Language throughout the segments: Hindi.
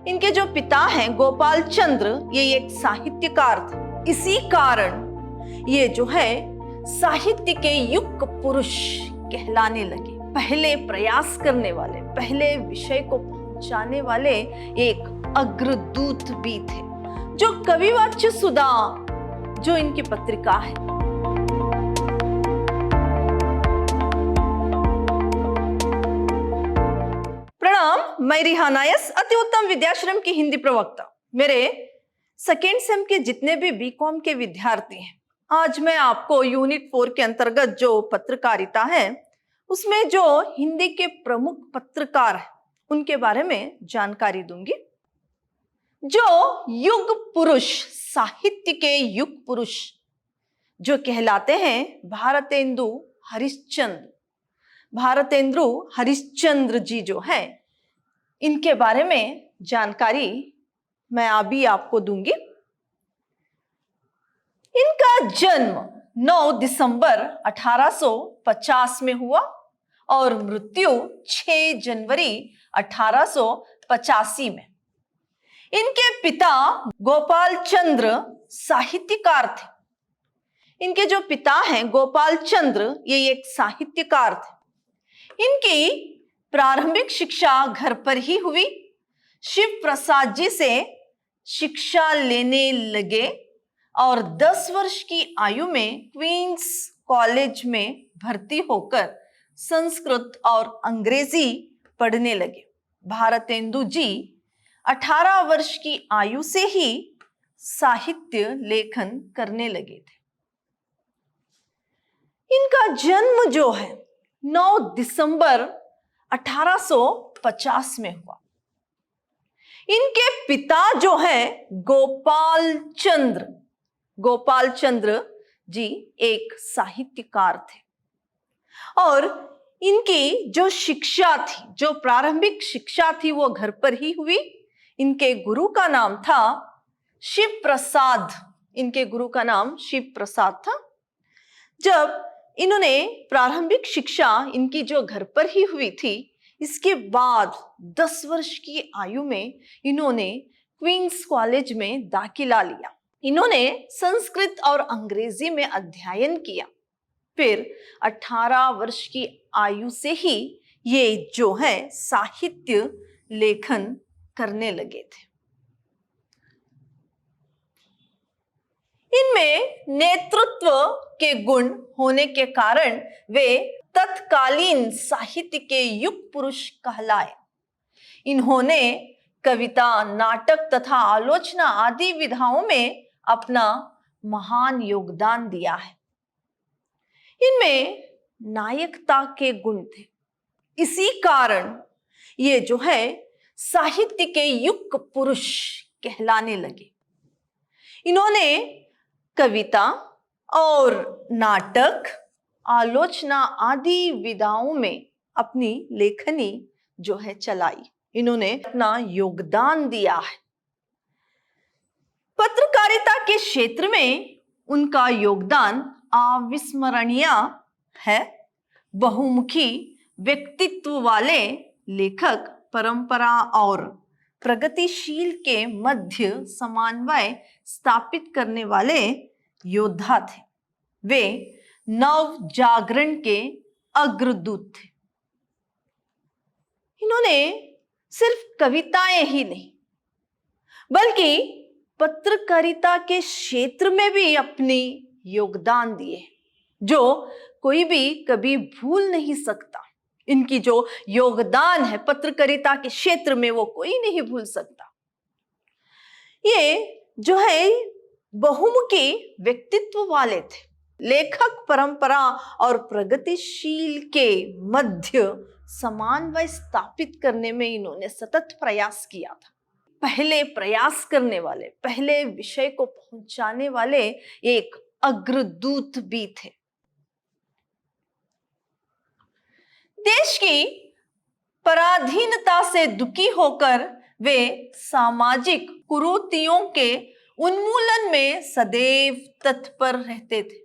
इनके जो पिता हैं गोपाल चंद्र, ये एक साहित्यकार थे। इसी कारण ये जो है साहित्य के युग पुरुष कहलाने लगे। पहले प्रयास करने वाले, पहले विषय को पहुंचाने वाले एक अग्रदूत भी थे। जो कविवाच्य सुधा जो इनकी पत्रिका है, प्रणाम, मैं रिहाना यस, अति उत्तम विद्याश्रम की हिंदी प्रवक्ता। मेरे सेकेंड सेम के जितने भी बीकॉम के विद्यार्थी हैं, आज मैं आपको यूनिट 4 के अंतर्गत जो पत्रकारिता है उसमें जो हिंदी के प्रमुख पत्रकार हैं उनके बारे में जानकारी दूंगी। जो युग पुरुष, साहित्य के युग पुरुष जो कहलाते हैं भारतेंदु हरिश्चंद्र, भारतेंदु हरिश्चंद्र जी जो है, इनके बारे में जानकारी मैं अभी आपको दूंगी। इनका जन्म 9 दिसंबर 1850 में हुआ और मृत्यु 6 जनवरी 1885 में। इनके पिता गोपाल चंद्र साहित्यकार थे। इनके जो पिता हैं गोपाल चंद्र, ये एक साहित्यकार थे। इनकी प्रारंभिक शिक्षा घर पर ही हुई। शिव प्रसाद जी से शिक्षा लेने लगे और 10 वर्ष की आयु में क्वींस कॉलेज में भर्ती होकर संस्कृत और अंग्रेजी पढ़ने लगे। भारतेंदु जी 18 वर्ष की आयु से ही साहित्य लेखन करने लगे थे। इनका जन्म जो है 9 दिसंबर 1850 में हुआ। इनके पिता जो है गोपाल चंद्र, गोपाल चंद्र जी एक साहित्यकार थे और इनकी जो शिक्षा थी, जो प्रारंभिक शिक्षा थी, वो घर पर ही हुई। इनके गुरु का नाम था शिव प्रसाद। इनके गुरु का नाम शिव प्रसाद था। जब इन्होंने प्रारंभिक शिक्षा इनकी जो घर पर ही हुई थी, इसके बाद 10 वर्ष की आयु में इन्होंने क्वींस कॉलेज में दाखिला लिया। इन्होंने संस्कृत और अंग्रेजी में अध्ययन किया। फिर 18 वर्ष की आयु से ही ये जो है साहित्य लेखन करने लगे थे। इनमें नेतृत्व के गुण होने के कारण वे तत्कालीन साहित्य के युग पुरुष कहलाए। इन्होंने कविता, नाटक तथा आलोचना आदि विधाओं में अपना महान योगदान दिया है। इनमें नायकता के गुण थे। इसी कारण ये जो है साहित्य के युग पुरुष कहलाने लगे। इन्होंने कविता और नाटक, आलोचना आदि विधाओं में अपनी लेखनी जो है चलाई। इन्होंने अपना योगदान दिया है। पत्रकारिता के क्षेत्र में उनका योगदान अविस्मरणीय है। बहुमुखी व्यक्तित्व वाले लेखक, परंपरा और प्रगतिशील के मध्य समन्वय स्थापित करने वाले योद्धा थे। वे नव जागरण के अग्रदूत थे। इन्होंने सिर्फ कविताएं ही नहीं बल्कि पत्रकारिता के क्षेत्र में भी अपनी योगदान दिए, जो कोई भी कभी भूल नहीं सकता। इनकी जो योगदान है पत्रकारिता के क्षेत्र में, वो कोई नहीं भूल सकता। ये जो है बहुमुखी व्यक्तित्व वाले थे। लेखक, परंपरा और प्रगतिशील के मध्य समन्वय स्थापित करने में इन्होंने सतत प्रयास किया था। पहले प्रयास करने वाले, पहले विषय को पहुंचाने वाले एक अग्रदूत भी थे। देश की पराधीनता से दुखी होकर वे सामाजिक कुरीतियों के उन्मूलन में सदैव तत्पर रहते थे।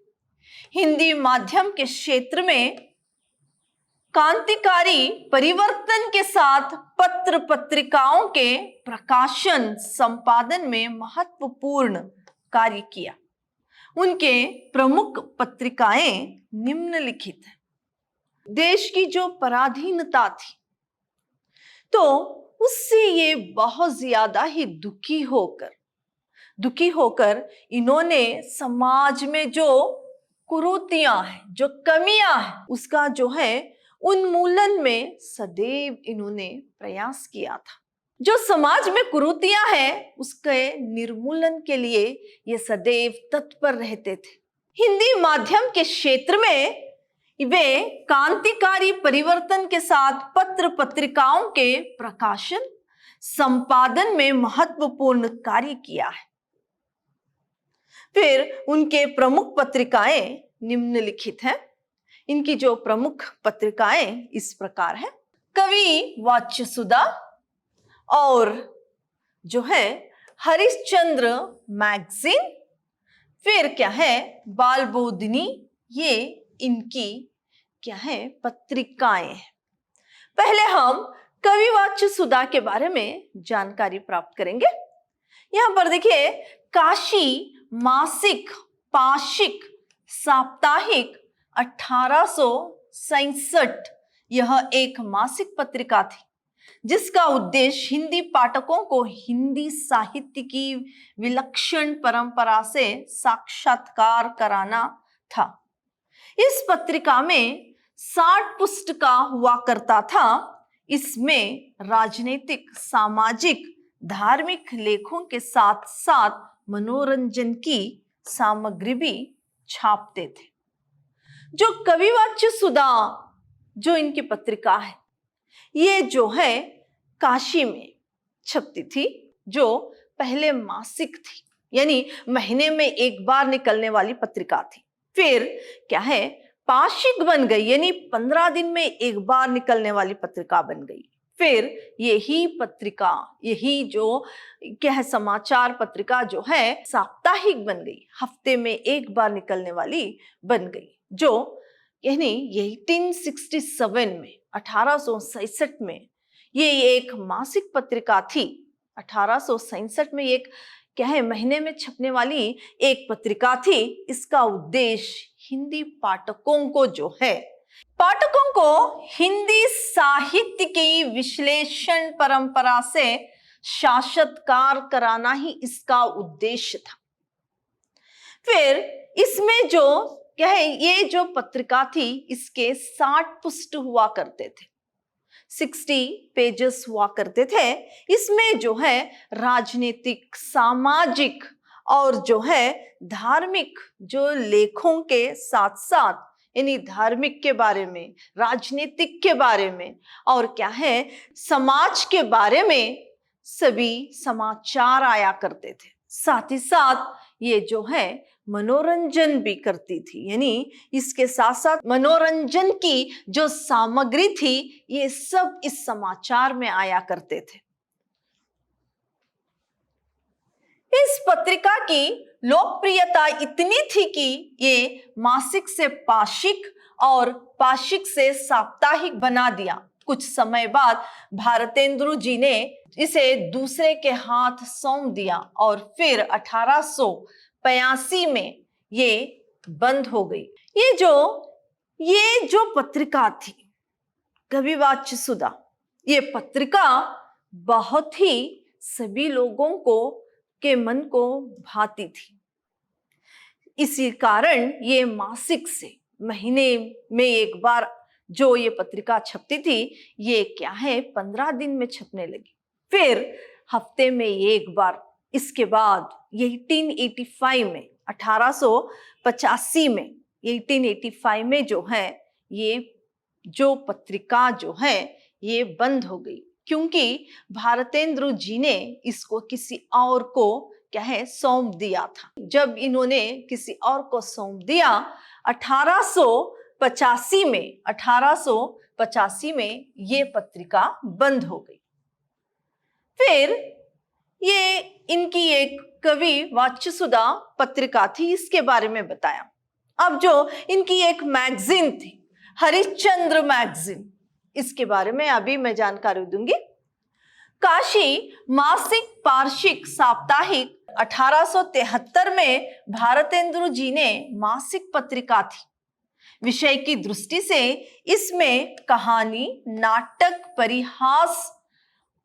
हिंदी माध्यम के क्षेत्र में क्रांतिकारी परिवर्तन के साथ पत्र पत्रिकाओं के प्रकाशन संपादन में महत्वपूर्ण कार्य किया। उनके प्रमुख पत्रिकाएं निम्नलिखित हैं। देश की जो पराधीनता थी, तो उससे ये बहुत ज्यादा ही दुखी होकर इन्होंने समाज में जो कुरीतियां हैं, जो कमियां हैं, उसका जो है उन्मूलन में सदैव इन्होंने प्रयास किया था। जो समाज में कुरीतियां हैं, उसके निर्मूलन के लिए ये सदैव तत्पर रहते थे। हिंदी माध्यम के क्षेत्र में वे क्रांतिकारी परिवर्तन के साथ पत्र पत्रिकाओं के प्रकाशन संपादन में महत्वपूर्ण कार्य किया है। फिर उनके प्रमुख पत्रिकाएं निम्नलिखित हैं। इनकी जो प्रमुख पत्रिकाएं इस प्रकार है: कवि वाच्य सुधा और जो है हरिश्चंद्र मैगजीन, फिर क्या है बाल बोधिनी, ये इनकी क्या है पत्रिकाएं हैं। पहले हम कवि वाच्य सुधा के बारे में जानकारी प्राप्त करेंगे। यहां पर देखिए, काशी मासिक पाक्षिक साप्ताहिक 1867 यह एक मासिक पत्रिका थी, जिसका उद्देश्य हिंदी पाठकों को हिंदी साहित्य की विलक्षण परंपरा से साक्षात्कार कराना था। इस पत्रिका में 60 पुस्तिका हुआ करता था। इसमें राजनीतिक, सामाजिक, धार्मिक लेखों के साथ साथ मनोरंजन की सामग्री भी छापते थे। जो कविवाच्य सुधा जो इनकी पत्रिका है, ये जो है काशी में छपती थी, जो पहले मासिक थी, यानी महीने में एक बार निकलने वाली पत्रिका थी। फिर क्या है पाक्षिक बन गई, यानी 15 दिन में एक बार निकलने वाली पत्रिका बन गई। फिर यही पत्रिका, यही जो क्या है समाचार पत्रिका जो है साप्ताहिक बन गई, हफ्ते में एक बार निकलने वाली बन गई, जो यानी 1867 में 1867 में ये एक मासिक पत्रिका थी। 1867 में एक क्या है महीने में छपने वाली एक पत्रिका थी। इसका उद्देश्य हिंदी पाठकों को जो है, पाठकों को हिंदी साहित्य की विश्लेषण परंपरा से साक्षात्कार कराना ही इसका उद्देश्य था। फिर इसमें जो क्या है, ये जो पत्रिका थी, इसके 60 पृष्ठ हुआ करते थे, 60 पेजेस हुआ करते थे। इसमें जो है राजनीतिक, सामाजिक और जो है धार्मिक जो लेखों के साथ साथ, यानी धार्मिक के बारे में, राजनीतिक के बारे में और क्या है समाज के बारे में सभी समाचार आया करते थे। साथ ही साथ ये जो है मनोरंजन भी करती थी, यानी इसके साथ साथ मनोरंजन की जो सामग्री थी, ये सब इस समाचार में आया करते थे। इस पत्रिका की लोकप्रियता इतनी थी कि ये मासिक से पाक्षिक और पाक्षिक से साप्ताहिक बना दिया। कुछ समय बाद भारतेंदु जी ने इसे दूसरे के हाथ सौंप दिया और फिर 1885 में ये बंद हो गई। ये जो पत्रिका थी कविवाच्य सुधा, ये पत्रिका बहुत ही सभी लोगों के मन को भाती थी। इसी कारण ये मासिक से महीने में एक बार जो ये पत्रिका छपती थी, ये क्या है 15 दिन में छपने लगी, फिर हफ्ते में एक बार। इसके बाद 1885 में 1885 में 1885 में जो है ये जो पत्रिका जो है ये बंद हो गई, क्योंकि भारतेंदु जी ने इसको किसी और को क्या है सौंप दिया था। जब इन्होंने किसी और को सौंप दिया 1885 में ये पत्रिका बंद हो गई। फिर ये इनकी एक कवि वाच्य सुधा पत्रिका थी, इसके बारे में बताया। अब जो इनकी एक मैगजीन थी, हरिश्चंद्र मैगजीन, इसके बारे में अभी मैं जानकारी दूंगी। काशी मासिक पार्षिक साप्ताहिक 1873 में भारतेंदु जी ने मासिक पत्रिका थी। विषय की दृष्टि से इसमें कहानी, नाटक, परिहास,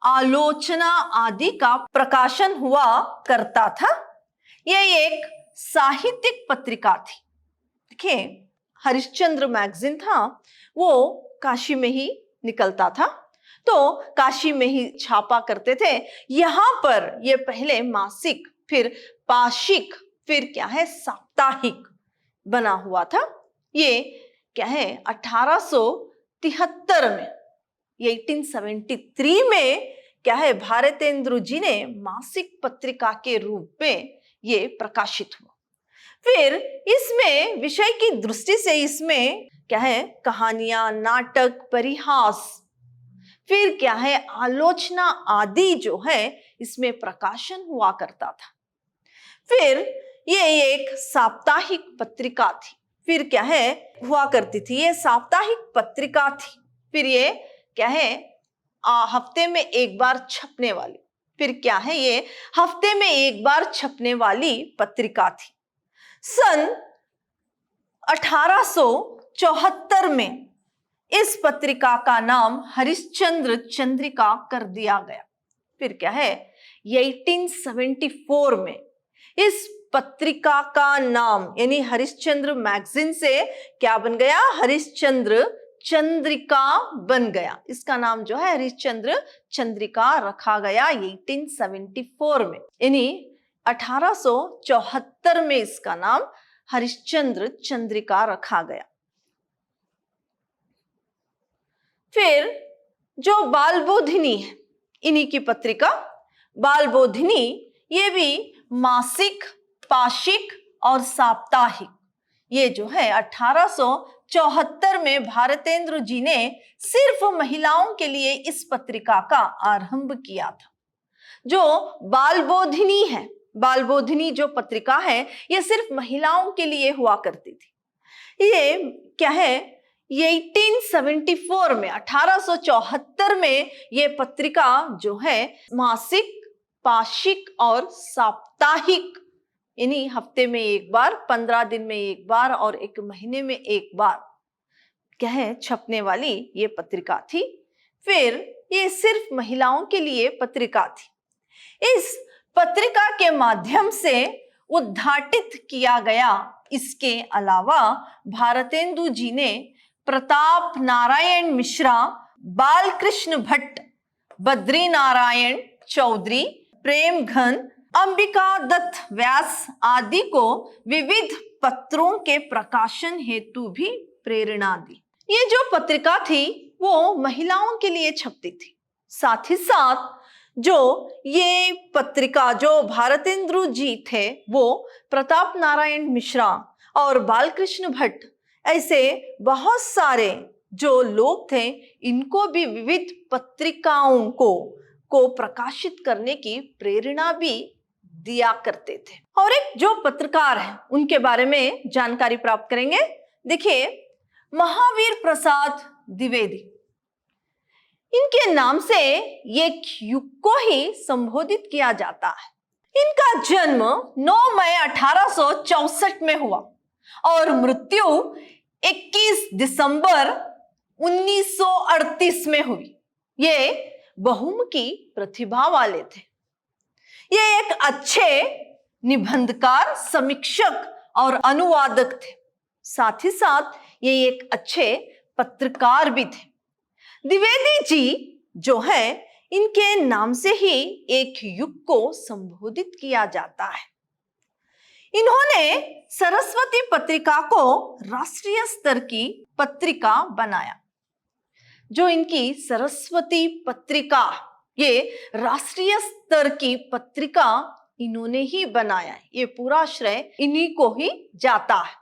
आलोचना आदि का प्रकाशन हुआ करता था। यह एक साहित्यिक पत्रिका थी। देखिए, हरिश्चंद्र मैगजीन था, वो काशी में ही निकलता था, तो काशी में ही छापा करते थे। यहां पर ये पहले मासिक, फिर पाक्षिक, फिर क्या है साप्ताहिक बना हुआ था। ये क्या है 1873 में, 1873 में क्या है भारतेंदु जी ने मासिक पत्रिका के रूप में ये प्रकाशित हुआ। फिर इसमें विषय की दृष्टि से इसमें क्या है कहानियां, नाटक, परिहास, फिर क्या है आलोचना आदि जो है इसमें प्रकाशन हुआ करता था। फिर ये एक साप्ताहिक पत्रिका थी। फिर क्या है हुआ करती थी, ये साप्ताहिक पत्रिका थी। फिर ये क्या है हफ्ते में एक बार छपने वाली, फिर क्या है ये हफ्ते में एक बार छपने वाली पत्रिका थी। सन 1874 में इस पत्रिका का नाम हरिश्चंद्र चंद्रिका कर दिया गया। फिर क्या है 1874 में इस पत्रिका का नाम यानी हरिश्चंद्र मैगजीन से क्या बन गया, हरिश्चंद्र चंद्रिका बन गया। इसका नाम जो है हरिश्चंद्र चंद्रिका रखा गया 1874 में, यानी 1874 में इसका नाम हरिश्चंद्र चंद्रिका रखा गया। फिर जो बालबोधिनी है, इन्हीं की पत्रिका बालबोधिनी, ये भी मासिक, पाक्षिक और साप्ताहिक, ये जो है 1874 में भारतेंदु जी ने सिर्फ महिलाओं के लिए इस पत्रिका का आरंभ किया था। जो बालबोधिनी है, बालबोधिनी जो पत्रिका है, ये सिर्फ महिलाओं के लिए हुआ करती थी। ये क्या है 1874 में, 1874 में ये पत्रिका जो है मासिक, पाक्षिक और साप्ताहिक, यानी हफ्ते में एक बार, 15 दिन में एक बार और एक महीने में एक बार क्या है छपने वाली ये पत्रिका थी। फिर ये सिर्फ महिलाओं के लिए पत्रिका थी। इस पत्रिका के माध्यम से उद्घाटित किया गया। इसके अलावा भारतेंदु जी ने प्रताप नारायण मिश्रा, बालकृष्ण भट्ट, बद्री नारायण चौधरी, प्रेम घन, अंबिका दत्त व्यास आदि को विविध पत्रों के प्रकाशन हेतु भी प्रेरणा दी। ये जो पत्रिका थी वो महिलाओं के लिए छपती थी। साथ ही साथ जो ये पत्रिका जो भारतेंदु जी थे, वो प्रताप नारायण मिश्रा और बालकृष्ण भट्ट, ऐसे बहुत सारे जो लोग थे, इनको भी विविध पत्रिकाओं को प्रकाशित करने की प्रेरणा भी दिया करते थे। और एक जो पत्रकार है उनके बारे में जानकारी प्राप्त करेंगे। देखिए, महावीर प्रसाद द्विवेदी, इनके नाम से एक युग को ही संबोधित किया जाता है। इनका जन्म 9 मई 1864 में हुआ और मृत्यु 21 दिसंबर 1938 में हुई। ये बहुमुखी प्रतिभा वाले थे। ये एक अच्छे निबंधकार, समीक्षक और अनुवादक थे। साथ ही साथ ये एक अच्छे पत्रकार भी थे। द्विवेदी जी जो है, इनके नाम से ही एक युग को संबोधित किया जाता है। इन्होंने सरस्वती पत्रिका को राष्ट्रीय स्तर की पत्रिका बनाया। जो इनकी सरस्वती पत्रिका, ये राष्ट्रीय स्तर की पत्रिका इन्होंने ही बनाया है। ये पूरा श्रेय इन्हीं को ही जाता है।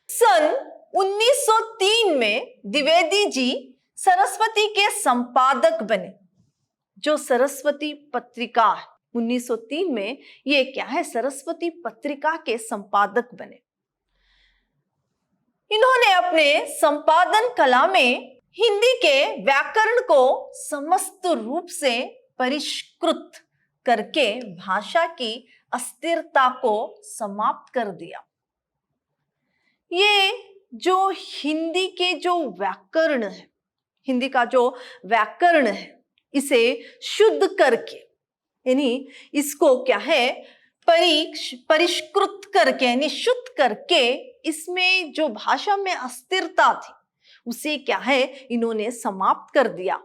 सन 1903 में द्विवेदी जी सरस्वती के संपादक बने। जो सरस्वती पत्रिका है 1903 में, ये क्या है सरस्वती पत्रिका के संपादक बने। इन्होंने अपने संपादन कला में हिंदी के व्याकरण को समस्त रूप से परिष्कृत करके भाषा की अस्थिरता को समाप्त कर दिया। ये जो हिंदी के जो व्याकरण है, हिंदी का जो व्याकरण है, इसे शुद्ध करके, यानी इसको क्या है, परिष्कृत करके यानी शुद्ध करके, इसमें जो भाषा में अस्थिरता थी उसे क्या है, इन्होंने समाप्त कर दिया।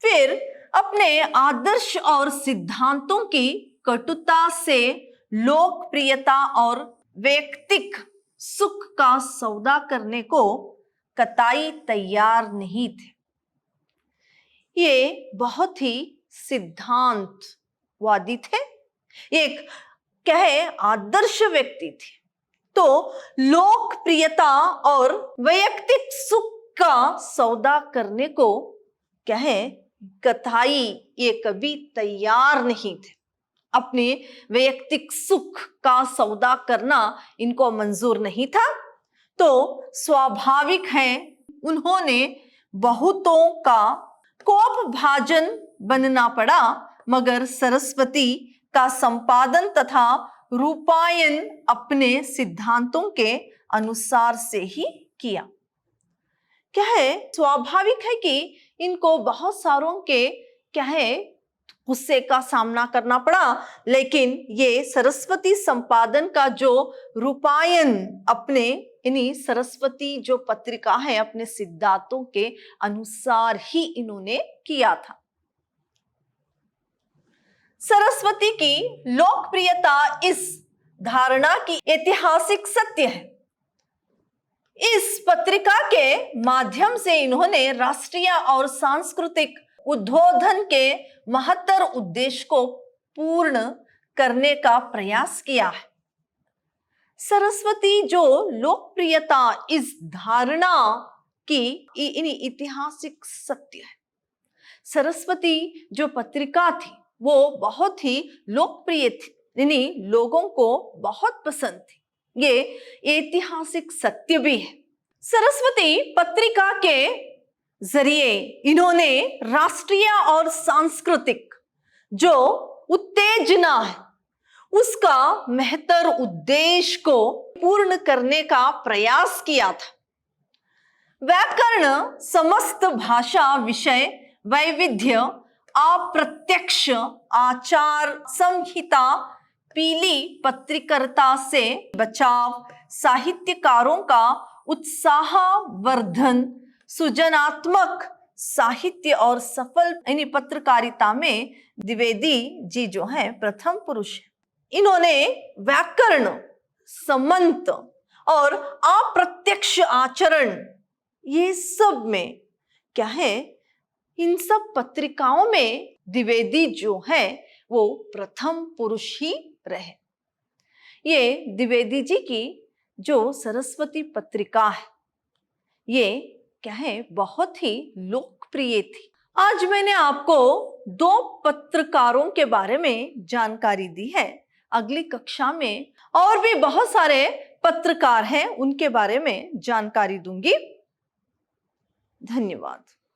फिर अपने आदर्श और सिद्धांतों की कटुता से लोकप्रियता और वैयक्तिक सुख का सौदा करने को कतई तैयार नहीं थे। ये बहुत ही सिद्धांतवादी थे, एक कहे आदर्श व्यक्ति थे, तो लोकप्रियता और वैयक्तिक सुख का सौदा करने को कहे कतई ये कभी तैयार नहीं थे। अपने वैयक्तिक सुख का सौदा करना इनको मंजूर नहीं था, तो स्वाभाविक है उन्होंने बहुतों का कोप भाजन बनना पड़ा, मगर सरस्वती का संपादन तथा रूपायन अपने सिद्धांतों के अनुसार से ही किया। क्या है, स्वाभाविक है कि इनको बहुत सारों के क्या है गुस्से का सामना करना पड़ा, लेकिन ये सरस्वती संपादन का जो रूपायन अपने इन्हीं सरस्वती जो पत्रिका है अपने सिद्धांतों के अनुसार ही इन्होंने किया था। सरस्वती की लोकप्रियता इस धारणा की ऐतिहासिक सत्य है। इस पत्रिका के माध्यम से इन्होंने राष्ट्रीय और सांस्कृतिक उद्बोधन के महत्तर उद्देश्य को पूर्ण करने का प्रयास किया है। सरस्वती जो लोकप्रियता इस धारणा की ऐतिहासिक सत्य है। सरस्वती जो पत्रिका थी वो बहुत ही लोकप्रिय थी, यानी लोगों को बहुत पसंद थी, ये ऐतिहासिक सत्य भी है। सरस्वती पत्रिका के जरिए इन्होंने राष्ट्रीय और सांस्कृतिक जो उत्तेजना है उसका महत्तर उद्देश्य को पूर्ण करने का प्रयास किया था। व्याकरण समस्त भाषा विषय वैविध्य अप्रत्यक्ष आचार संहिता पीली पत्रकारिता से बचाव साहित्यकारों का उत्साह वर्धन सृजनात्मक साहित्य और सफल यानी पत्रकारिता में द्विवेदी जी जो है प्रथम पुरुष है। इन्होंने व्याकरण समंत और अप्रत्यक्ष आचरण ये सब में क्या है, इन सब पत्रिकाओं में द्विवेदी जो है वो प्रथम पुरुष ही रहे। ये द्विवेदी जी की जो सरस्वती पत्रिका है ये क्या है बहुत ही लोकप्रिय थी। आज मैंने आपको दो पत्रकारों के बारे में जानकारी दी है। अगली कक्षा में और भी बहुत सारे पत्रकार हैं, उनके बारे में जानकारी दूंगी। धन्यवाद।